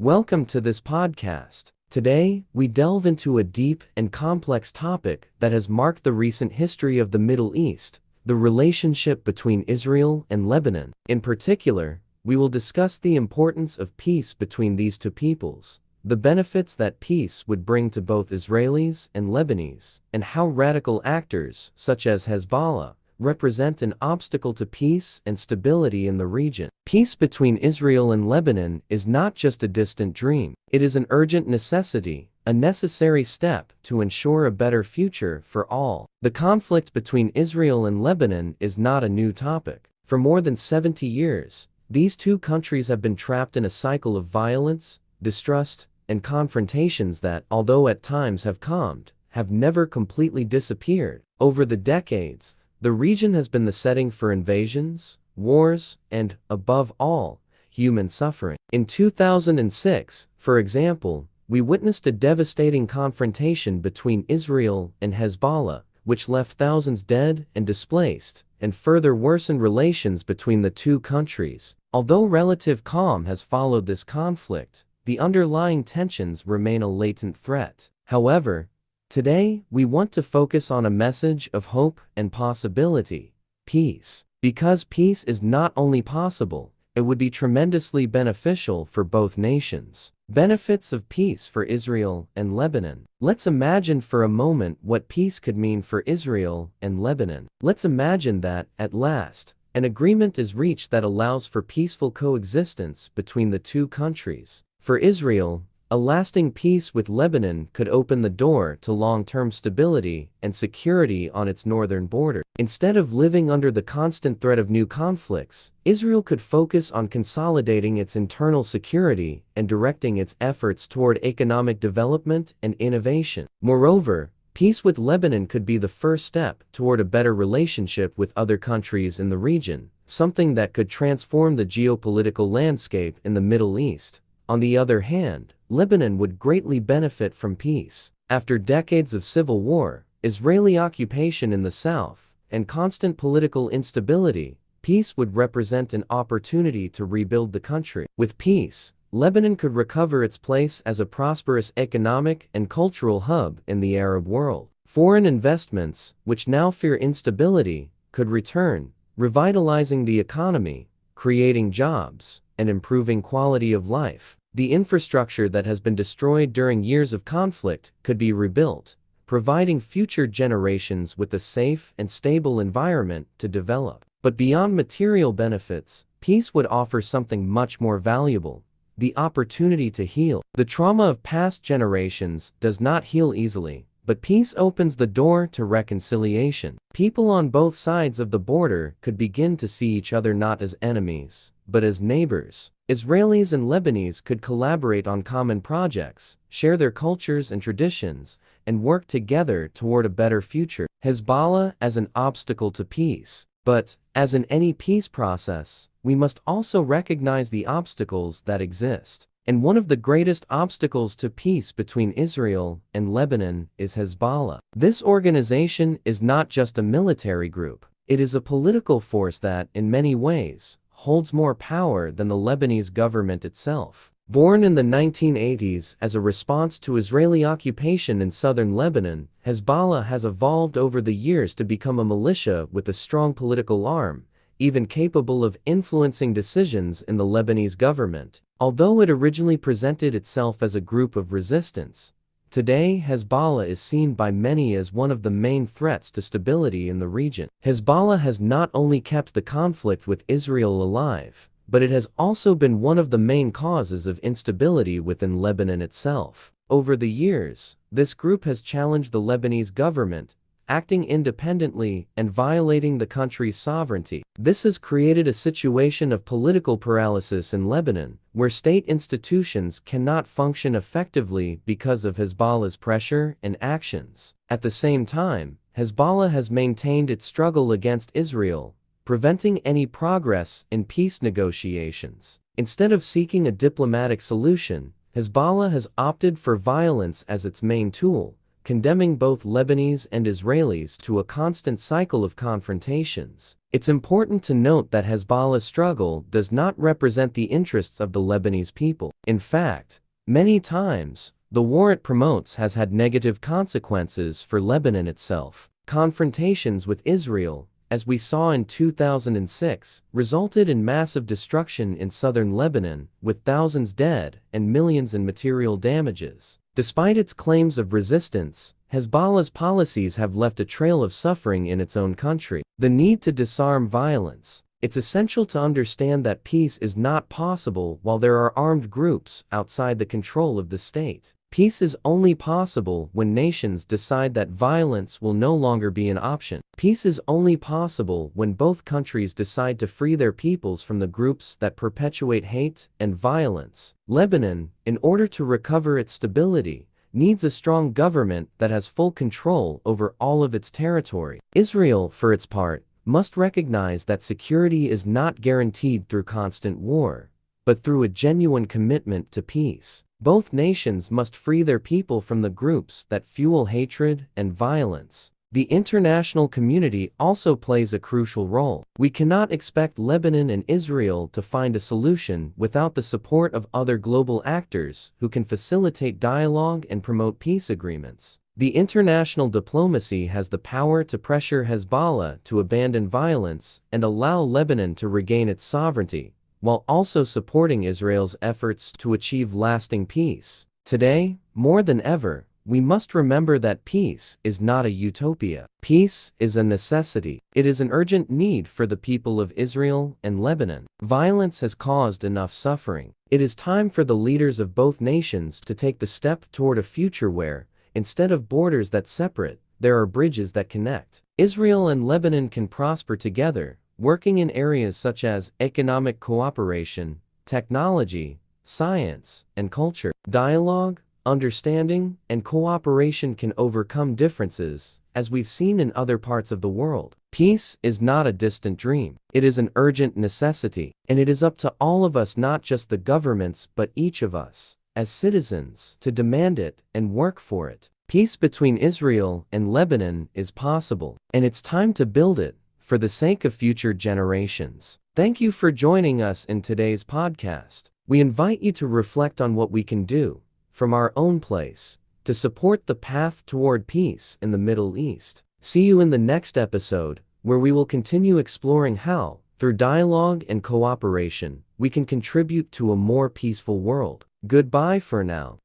Welcome to this podcast. Today, we delve into a deep and complex topic that has marked the recent history of the Middle East, the relationship between Israel and Lebanon. In particular, we will discuss the importance of peace between these two peoples, the benefits that peace would bring to both Israelis and Lebanese, and how radical actors, such as Hezbollah, represent an obstacle to peace and stability in the region. Peace between Israel and Lebanon is not just a distant dream. It is an urgent necessity, a necessary step to ensure a better future for all. The conflict between Israel and Lebanon is not a new topic. For more than 70 years, these two countries have been trapped in a cycle of violence, distrust, and confrontations that, although at times have calmed, have never completely disappeared. Over the decades, the region has been the setting for invasions, wars, and, above all, human suffering. In 2006, for example, we witnessed a devastating confrontation between Israel and Hezbollah, which left thousands dead and displaced, and further worsened relations between the two countries. Although relative calm has followed this conflict, the underlying tensions remain a latent threat. However, today, we want to focus on a message of hope and possibility: peace. Because peace is not only possible, it would be tremendously beneficial for both nations. Benefits of peace for Israel and Lebanon. Let's imagine for a moment what peace could mean for Israel and Lebanon. Let's imagine that, at last, an agreement is reached that allows for peaceful coexistence between the two countries. For Israel, a lasting peace with Lebanon could open the door to long-term stability and security on its northern border. Instead of living under the constant threat of new conflicts, Israel could focus on consolidating its internal security and directing its efforts toward economic development and innovation. Moreover, peace with Lebanon could be the first step toward a better relationship with other countries in the region, something that could transform the geopolitical landscape in the Middle East. On the other hand, Lebanon would greatly benefit from peace. After decades of civil war, Israeli occupation in the south, and constant political instability, peace would represent an opportunity to rebuild the country. With peace, Lebanon could recover its place as a prosperous economic and cultural hub in the Arab world. Foreign investments, which now fear instability, could return, revitalizing the economy, creating jobs, and improving quality of life. The infrastructure that has been destroyed during years of conflict could be rebuilt, providing future generations with a safe and stable environment to develop. But beyond material benefits, peace would offer something much more valuable: the opportunity to heal. The trauma of past generations does not heal easily, but peace opens the door to reconciliation. People on both sides of the border could begin to see each other not as enemies, but as neighbors. Israelis and Lebanese could collaborate on common projects, share their cultures and traditions, and work together toward a better future. Hezbollah as an obstacle to peace. But, as in any peace process, we must also recognize the obstacles that exist. And one of the greatest obstacles to peace between Israel and Lebanon is Hezbollah. This organization is not just a military group. It is a political force that, in many ways, holds more power than the Lebanese government itself. Born in the 1980s as a response to Israeli occupation in southern Lebanon, Hezbollah has evolved over the years to become a militia with a strong political arm, even capable of influencing decisions in the Lebanese government. Although it originally presented itself as a group of resistance, today Hezbollah is seen by many as one of the main threats to stability in the region. Hezbollah has not only kept the conflict with Israel alive, but it has also been one of the main causes of instability within Lebanon itself. Over the years, this group has challenged the Lebanese government, acting independently and violating the country's sovereignty. This has created a situation of political paralysis in Lebanon, where state institutions cannot function effectively because of Hezbollah's pressure and actions. At the same time, Hezbollah has maintained its struggle against Israel, preventing any progress in peace negotiations. Instead of seeking a diplomatic solution, Hezbollah has opted for violence as its main tool, condemning both Lebanese and Israelis to a constant cycle of confrontations. It's important to note that Hezbollah's struggle does not represent the interests of the Lebanese people. In fact, many times, the war it promotes has had negative consequences for Lebanon itself. Confrontations with Israel, as we saw in 2006, resulted in massive destruction in southern Lebanon, with thousands dead and millions in material damages. Despite its claims of resistance, Hezbollah's policies have left a trail of suffering in its own country. The need to disarm violence. It's essential to understand that peace is not possible while there are armed groups outside the control of the state. Peace is only possible when nations decide that violence will no longer be an option. Peace is only possible when both countries decide to free their peoples from the groups that perpetuate hate and violence. Lebanon, in order to recover its stability, needs a strong government that has full control over all of its territory. Israel, for its part, must recognize that security is not guaranteed through constant war, but through a genuine commitment to peace. Both nations must free their people from the groups that fuel hatred and violence. The international community also plays a crucial role. We cannot expect Lebanon and Israel to find a solution without the support of other global actors who can facilitate dialogue and promote peace agreements. The international diplomacy has the power to pressure Hezbollah to abandon violence and allow Lebanon to regain its sovereignty, while also supporting Israel's efforts to achieve lasting peace. Today, more than ever, we must remember that peace is not a utopia. Peace is a necessity. It is an urgent need for the people of Israel and Lebanon. Violence has caused enough suffering. It is time for the leaders of both nations to take the step toward a future where, instead of borders that separate, there are bridges that connect. Israel and Lebanon can prosper together, working in areas such as economic cooperation, technology, science, and culture. Dialogue, understanding, and cooperation can overcome differences, as we've seen in other parts of the world. Peace is not a distant dream. It is an urgent necessity, and it is up to all of us, not just the governments but each of us, as citizens, to demand it and work for it. Peace between Israel and Lebanon is possible, and it's time to build it for the sake of future generations. Thank you for joining us in today's podcast. We invite you to reflect on what we can do, from our own place, to support the path toward peace in the Middle East. See you in the next episode, where we will continue exploring how, through dialogue and cooperation, we can contribute to a more peaceful world. Goodbye for now.